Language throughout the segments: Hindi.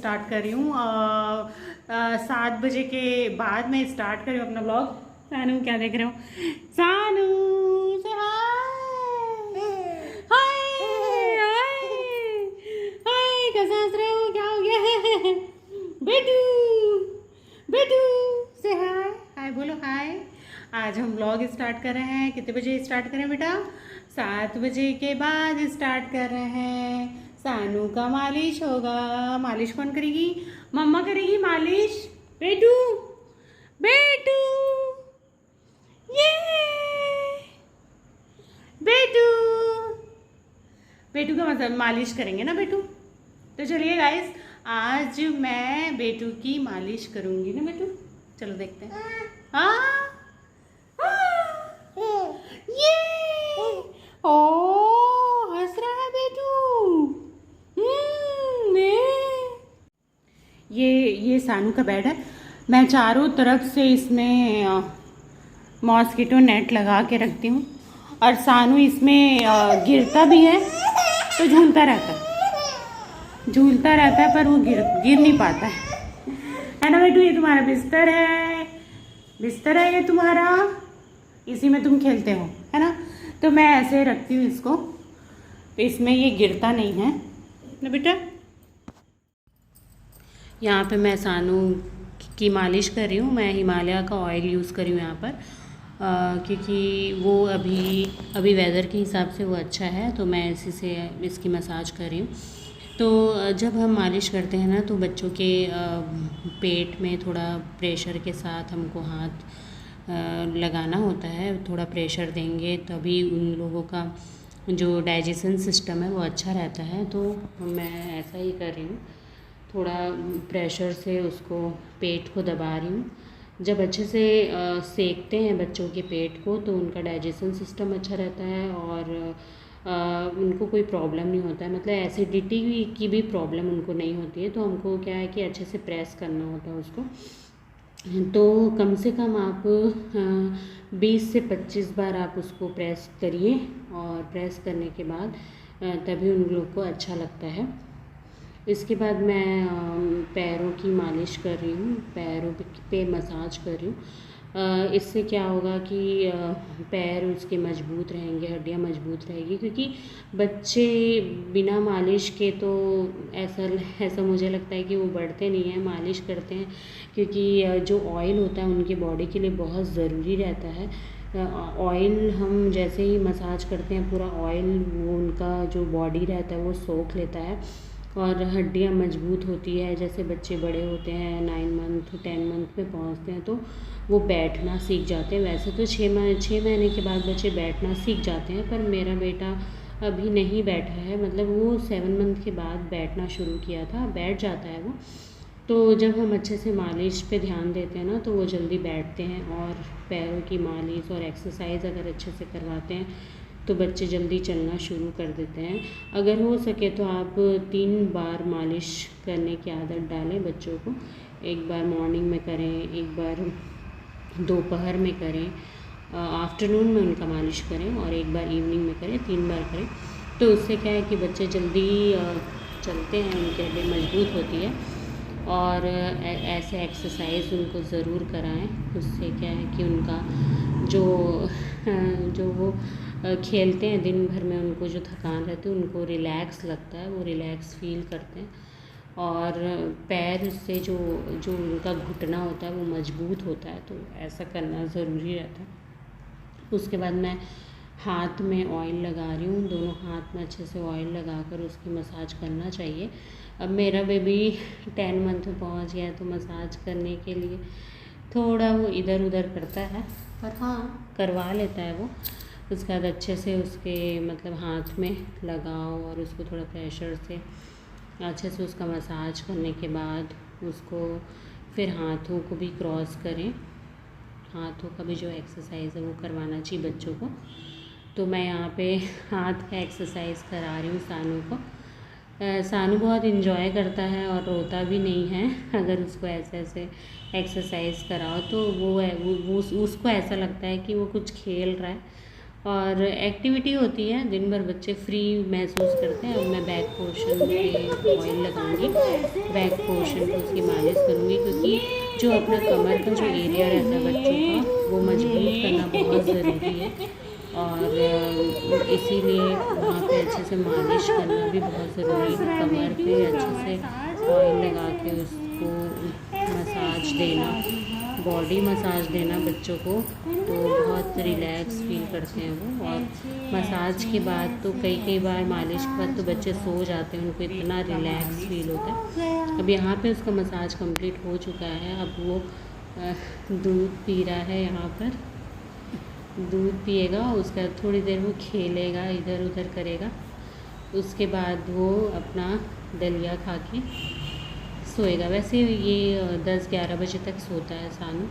स्टार्ट कर रही हूँ। 7 बजे के बाद मैं स्टार्ट कर रही हूँ अपना व्लॉग। सानू क्या देख रहे हो? सानू से हाय हाय हाय हाय, कैसे हंस रहे हो? क्या हो गया? बेटू बेटू से हाय हाय बोलो हाय। आज हम व्लॉग स्टार्ट कर रहे हैं। कितने बजे स्टार्ट करें बेटा? 7 बजे के बाद स्टार्ट कर रहे हैं। सानू का मालिश होगा। मालिश कौन करेगी? मम्मा करेगी मालिश। बेटू बेटू ये बेटू बेटू का मतलब मालिश करेंगे ना बेटू। तो चलिए गाइस, आज मैं बेटू की मालिश करूंगी ना बेटू। चलो देखते हैं। हाँ ये ओ हंस रहा है बेटू। ये सानू का बेड है। मैं चारों तरफ से इसमें मॉस्किटो नेट लगा के रखती हूँ और सानू इसमें गिरता भी है तो झूलता रहता है पर वो गिर नहीं पाता है ना बेटू। ये तुम्हारा बिस्तर है ये तुम्हारा, इसी में तुम खेलते हो है ना। तो मैं ऐसे रखती हूँ इसको, तो इसमें ये गिरता नहीं है ना बेटा। यहाँ पे मैं सानू की मालिश कर रही हूँ। मैं हिमालय का ऑयल यूज़ कर रही हूँ यहाँ पर, क्योंकि वो अभी वेदर के हिसाब से वो अच्छा है, तो मैं इसी से इसकी मसाज कर रही हूँ। तो जब हम मालिश करते हैं ना, तो बच्चों के पेट में थोड़ा प्रेशर के साथ हमको हाथ लगाना होता है। थोड़ा प्रेशर देंगे तभी उन लोगों का जो डाइजेशन सिस्टम है वो अच्छा रहता है। तो मैं ऐसा ही कर रही हूँ, थोड़ा प्रेशर से उसको पेट को दबा रही हूँ। जब अच्छे से सेकते हैं बच्चों के पेट को तो उनका डाइजेशन सिस्टम अच्छा रहता है और उनको कोई प्रॉब्लम नहीं होता है, मतलब एसिडिटी की भी प्रॉब्लम उनको नहीं होती है। तो हमको क्या है कि अच्छे से प्रेस करना होता है उसको। तो कम से कम आप 20 से 25 बार आप उसको प्रेस करिए और प्रेस करने के बाद तभी उन लोग को अच्छा लगता है। इसके बाद मैं पैरों की मालिश कर रही हूँ, पैरों पे मसाज कर रही हूँ। इससे क्या होगा कि पैर उसके मजबूत रहेंगे, हड्डियाँ मजबूत रहेगी। क्योंकि बच्चे बिना मालिश के तो ऐसा मुझे लगता है कि वो बढ़ते नहीं हैं। मालिश करते हैं क्योंकि जो ऑयल होता है उनके बॉडी के लिए बहुत ज़रूरी रहता है। ऑयल हम जैसे ही मसाज करते हैं पूरा ऑयल वो उनका जो बॉडी रहता है वो सोख लेता है और हड्डियाँ मजबूत होती है। जैसे बच्चे बड़े होते हैं 9 मंथ 10 मंथ में पहुंचते हैं तो वो बैठना सीख जाते हैं। वैसे तो 6 महीने के बाद बच्चे बैठना सीख जाते हैं, पर मेरा बेटा अभी नहीं बैठा है, मतलब वो 7 मंथ के बाद बैठना शुरू किया था, बैठ जाता है वो। तो जब हम अच्छे से मालिश पे ध्यान देते हैं ना तो वो जल्दी बैठते हैं। और पैरों की मालिश और एक्सरसाइज अगर अच्छे से करवाते हैं तो बच्चे जल्दी चलना शुरू कर देते हैं। अगर हो सके तो आप 3 बार मालिश करने की आदत डालें बच्चों को। एक बार मॉर्निंग में करें, एक बार दोपहर में करें, आफ्टरनून में उनका मालिश करें और एक बार इवनिंग में करें, 3 बार करें। तो उससे क्या है कि बच्चे जल्दी चलते हैं, उनकी हड्डियाँ मजबूत होती है। और ऐसे एक्सरसाइज उनको ज़रूर कराएं। उससे क्या है कि उनका जो वो खेलते हैं दिन भर में, उनको जो थकान रहती है उनको रिलैक्स लगता है, वो रिलैक्स फील करते हैं। और पैर से जो उनका घुटना होता है वो मजबूत होता है। तो ऐसा करना ज़रूरी रहता है। उसके बाद मैं हाथ में ऑयल लगा रही हूँ, दोनों हाथ में अच्छे से ऑयल लगाकर उसकी मसाज करना चाहिए। अब मेरा बेबी 10 मंथ में पहुँच गया है तो मसाज करने के लिए थोड़ा वो इधर उधर करता है, पर हाँ करवा लेता है वो। उसके बाद अच्छे से उसके मतलब हाथ में लगाओ और उसको थोड़ा प्रेशर से अच्छे से उसका मसाज करने के बाद उसको फिर हाथों को भी क्रॉस करें। हाथों का भी जो एक्सरसाइज है वो करवाना चाहिए बच्चों को। तो मैं यहाँ पे हाथ का एक्सरसाइज करा रही हूँ सानू को। सानू बहुत इन्जॉय करता है और रोता भी नहीं है अगर उसको ऐसे एक्सरसाइज कराओ तो वो उसको ऐसा लगता है कि वो कुछ खेल रहा है और एक्टिविटी होती है, दिन भर बच्चे फ्री महसूस करते हैं। अब मैं बैक पोर्शन पे ऑयल लगाऊंगी, बैक पोर्शन पे उसकी मालिश करूँगी, क्योंकि जो अपना कमर का जो एरिया रहता है बच्चों का, वो मजबूत करना बहुत ज़रूरी है। और इसीलिए वहाँ पे अच्छे से मालिश करना भी बहुत ज़रूरी है। कमर पे अच्छे से ऑयल लगा के उसको मसाज देना, बॉडी मसाज देना बच्चों को, तो बहुत रिलैक्स फील करते हैं वो। और मसाज के बाद तो कई बार मालिश के बाद तो बच्चे सो जाते हैं, उनको इतना रिलैक्स फील होता है। अब यहाँ पे उसका मसाज कंप्लीट हो चुका है। अब वो दूध पी रहा है, यहाँ पर दूध पिएगा, उसका थोड़ी देर वो खेलेगा, इधर उधर करेगा, उसके बाद वो अपना दलिया खा के सोएगा। वैसे ये 10-11 बजे तक सोता है सानू।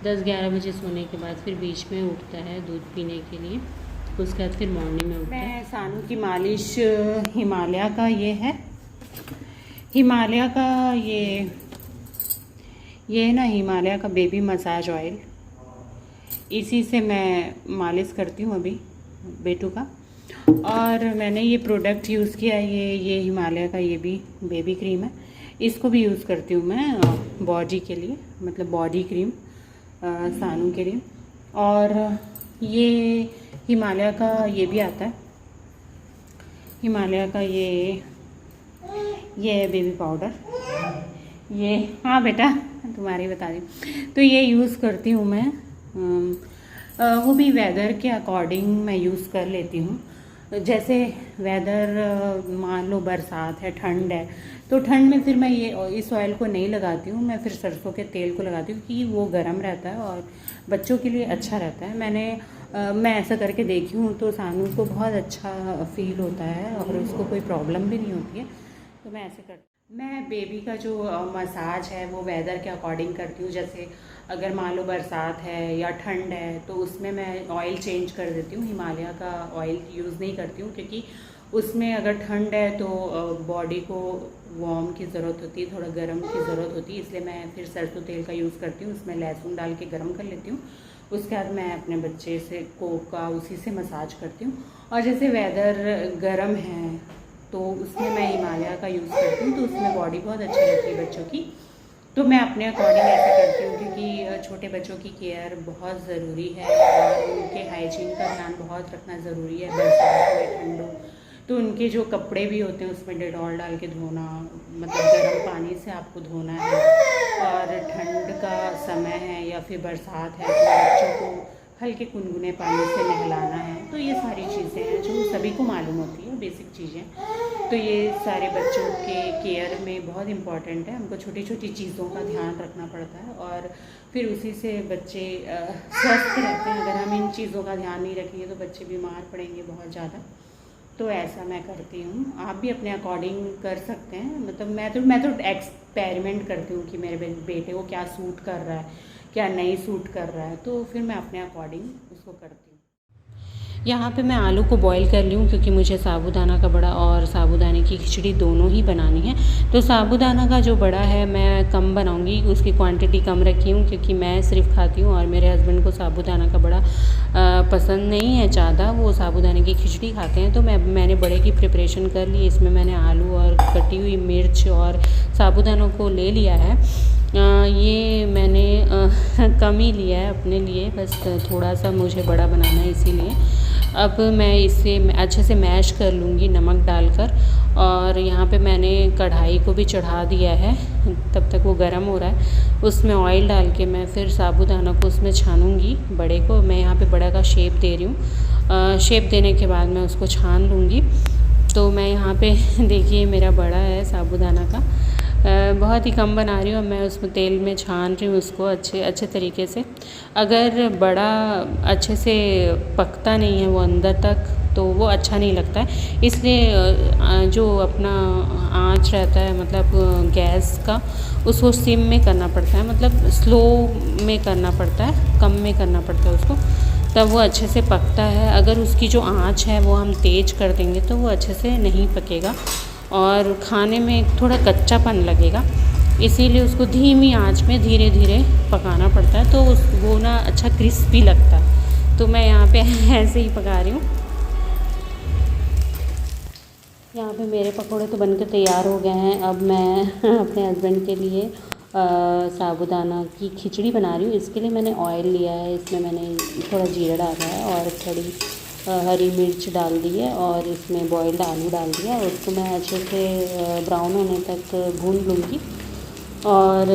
10-11 बजे सोने के बाद फिर बीच में उठता है दूध पीने के लिए, उसके बाद फिर मॉर्निंग में उठता है। सानू की मालिश हिमालय का ये है, हिमालय का ये ना हिमालय का बेबी मसाज ऑयल, इसी से मैं मालिश करती हूँ अभी बेटू का। और मैंने ये प्रोडक्ट यूज़ किया है, ये हिमालय का ये भी बेबी क्रीम है, इसको भी यूज़ करती हूँ मैं बॉडी के लिए, मतलब बॉडी क्रीम सानू के लिए। और ये हिमालय का ये भी आता है, हिमालय का ये है बेबी पाउडर, ये हाँ बेटा तुम्हारी बता दी। तो ये यूज़ करती हूँ मैं, वो भी वेदर के अकॉर्डिंग मैं यूज़ कर लेती हूँ। जैसे वेदर मान लो बरसात है, ठंड है, तो ठंड में फिर मैं ये इस ऑयल को नहीं लगाती हूँ, मैं फिर सरसों के तेल को लगाती हूँ, क्योंकि वो गर्म रहता है और बच्चों के लिए अच्छा रहता है। मैं ऐसा करके देखी हूँ, तो सानू को बहुत अच्छा फील होता है और उसको कोई प्रॉब्लम भी नहीं होती है, तो मैं ऐसे करती हूँ। मैं बेबी का जो मसाज है वो वेदर के अकॉर्डिंग करती हूँ। जैसे अगर मान लो बरसात है या ठंड है, तो उसमें मैं ऑयल चेंज कर देती हूँ, हिमालय का ऑयल यूज़ नहीं करती हूँ, क्योंकि उसमें अगर ठंड है तो बॉडी को वार्म की ज़रूरत होती है, थोड़ा गर्म की ज़रूरत होती है, इसलिए मैं फिर सरसों तेल का यूज़ करती हूँ, उसमें लहसुन डाल के गर्म कर लेती हूँ। उसके बाद मैं अपने बच्चे का उसी से मसाज करती हूँ। और जैसे वेदर गर्म है तो उसमें मैं हिमालय का यूज़ करती हूँ, तो उसमें बॉडी बहुत अच्छी रहती है बच्चों की। तो मैं अपने अकॉर्डिंग ऐसे करती हूँ, क्योंकि छोटे बच्चों की केयर बहुत ज़रूरी है और उनके हाइजीन का ध्यान बहुत रखना ज़रूरी है। बरसात में, ठंड हो तो उनके जो कपड़े भी होते हैं उसमें डेटॉल डाल के धोना, मतलब गर्म पानी से आपको धोना है। और ठंड का समय है या फिर बरसात है तो बच्चों को हल्के गुनगुने पानी से नहलाना है। तो ये सारी चीज़ें हैं जो सभी को मालूम होती है, बेसिक चीज़ें। तो ये सारे बच्चों के केयर में बहुत इम्पॉर्टेंट है, हमको छोटी छोटी चीज़ों का ध्यान रखना पड़ता है और फिर उसी से बच्चे स्वस्थ रहते हैं। अगर हम इन चीज़ों का ध्यान नहीं रखेंगे तो बच्चे बीमार पड़ेंगे बहुत ज़्यादा। तो ऐसा मैं करती हूँ, आप भी अपने अकॉर्डिंग कर सकते हैं। मतलब मैं तो एक्सपेरिमेंट करती हूँ कि मेरे बेटे को क्या सूट कर रहा है, क्या नहीं सूट कर रहा है, तो फिर मैं अपने अकॉर्डिंग उसको करती हूँ। यहाँ पे मैं आलू को बॉईल कर ली हूँ, क्योंकि मुझे साबूदाना का बड़ा और साबूदाने की खिचड़ी दोनों ही बनानी है। तो साबूदाना का जो बड़ा है मैं कम बनाऊँगी, उसकी क्वांटिटी कम रखी हूँ, क्योंकि मैं सिर्फ खाती हूँ और मेरे हस्बैंड को साबूदाना का बड़ा पसंद नहीं है ज़्यादा, वो साबूदाने की खिचड़ी खाते हैं। तो मैंने बड़े की प्रिपरेशन कर ली। इसमें मैंने आलू और कटी हुई मिर्च और साबूदानों को ले लिया है। ये मैंने कम ही लिया है अपने लिए, बस थोड़ा सा मुझे बड़ा बनाना है इसीलिए। अब मैं इसे अच्छे से मैश कर लूँगी नमक डालकर। और यहाँ पे मैंने कढ़ाई को भी चढ़ा दिया है, तब तक वो गर्म हो रहा है। उसमें ऑयल डाल के मैं फिर साबूदाना को उसमें छानूँगी। बड़े को मैं यहाँ पे बड़ा का शेप दे रही हूँ। शेप देने के बाद मैं उसको छान लूँगी। तो मैं यहाँ पे देखिए मेरा बड़ा है साबूदाना का, बहुत ही कम बना रही हूँ। मैं उसमें तेल में छान रही हूँ उसको अच्छे तरीके से। अगर बड़ा अच्छे से पकता नहीं है वो अंदर तक, तो वो अच्छा नहीं लगता है। इसलिए जो अपना आँच रहता है, मतलब गैस का, उसको सिम में करना पड़ता है, मतलब स्लो में करना पड़ता है, कम में करना पड़ता है उसको, तब वो अच्छे से पकता है। अगर उसकी जो आँच है वो हम तेज़ कर देंगे तो वो अच्छे से नहीं पकेगा और खाने में थोड़ा कच्चापन लगेगा। इसीलिए उसको धीमी आंच में धीरे धीरे पकाना पड़ता है, तो वो ना अच्छा क्रिस्पी लगता है। तो मैं यहाँ पे ऐसे ही पका रही हूँ। यहाँ पे मेरे पकोड़े तो बनकर तैयार हो गए हैं। अब मैं अपने हस्बैंड के लिए साबूदाना की खिचड़ी बना रही हूँ। इसके लिए मैंने ऑयल लिया है, इसमें मैंने थोड़ा जीरा डाला है और थोड़ी हरी मिर्च डाल दी है और इसमें बॉइल्ड आलू डाल दिया और उसको मैं अच्छे से ब्राउन होने तक भून लूँगी। और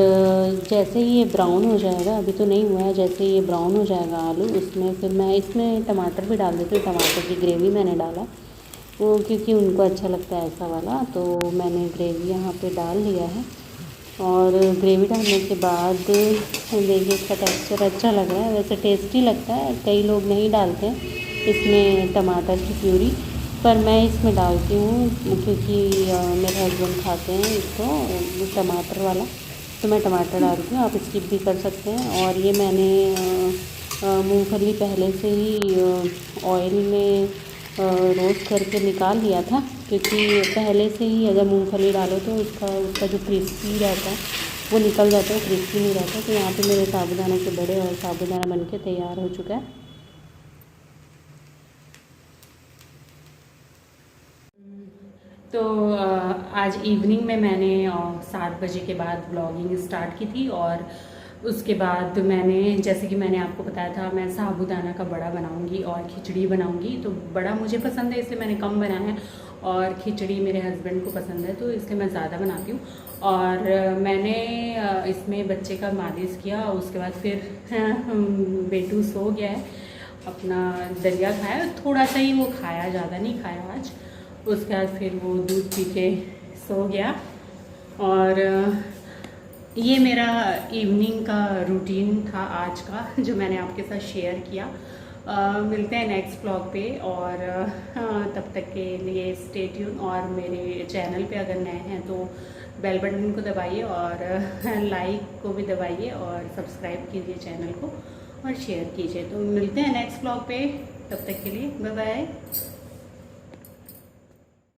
जैसे ही ये ब्राउन हो जाएगा, अभी तो नहीं हुआ है, जैसे ये ब्राउन हो जाएगा आलू, उसमें फिर मैं इसमें टमाटर भी डाल देती हूँ। टमाटर की ग्रेवी मैंने डाला वो, क्योंकि उनको अच्छा लगता है ऐसा वाला, तो मैंने ग्रेवी यहाँ पे डाल लिया है। और ग्रेवी डालने के बाद देखिए इसका टेक्सचर अच्छा लग रहा है, वैसे टेस्टी लगता है। कई लोग नहीं डालते हैं इसमें टमाटर की प्यूरी, पर मैं इसमें डालती हूँ क्योंकि मेरे हस्बैंड खाते हैं इसको टमाटर वाला, तो मैं टमाटर डालती हूँ। आप स्किप भी कर सकते हैं। और ये मैंने मूंगफली पहले से ही ऑयल में रोस्ट करके निकाल लिया था, क्योंकि पहले से ही अगर मूंगफली डालो तो उसका जो क्रिस्पी रहता है वो निकल जाता है, क्रिस्पी नहीं रहता। तो यहाँ पे मेरे साबूदाना के बड़े और साबूदाना बनके तैयार हो चुका है। तो आज इवनिंग में मैंने 7 बजे के बाद ब्लॉगिंग स्टार्ट की थी और उसके बाद मैंने, जैसे कि मैंने आपको बताया था, मैं साबूदाना का बड़ा बनाऊंगी और खिचड़ी बनाऊंगी। तो बड़ा मुझे पसंद है इसलिए मैंने कम बनाया है और खिचड़ी मेरे हस्बैंड को पसंद है तो इसलिए मैं ज़्यादा बनाती हूँ। और मैंने इसमें बच्चे का मालिश किया, उसके बाद फिर बेटू सो गया है, अपना दलिया खाया, थोड़ा सा ही वो खाया, ज़्यादा नहीं खाया आज। उसके बाद फिर वो दूध पी के सो गया। और ये मेरा इवनिंग का रूटीन था आज का, जो मैंने आपके साथ शेयर किया। मिलते हैं नेक्स्ट ब्लॉग पे और तब तक के लिए स्टे ट्यून। और मेरे चैनल पे अगर नए हैं तो बेल बटन को दबाइए और लाइक को भी दबाइए और सब्सक्राइब कीजिए चैनल को और शेयर कीजिए। तो मिलते हैं नेक्स्ट ब्लॉग पे, तब तक के लिए बाय बाय।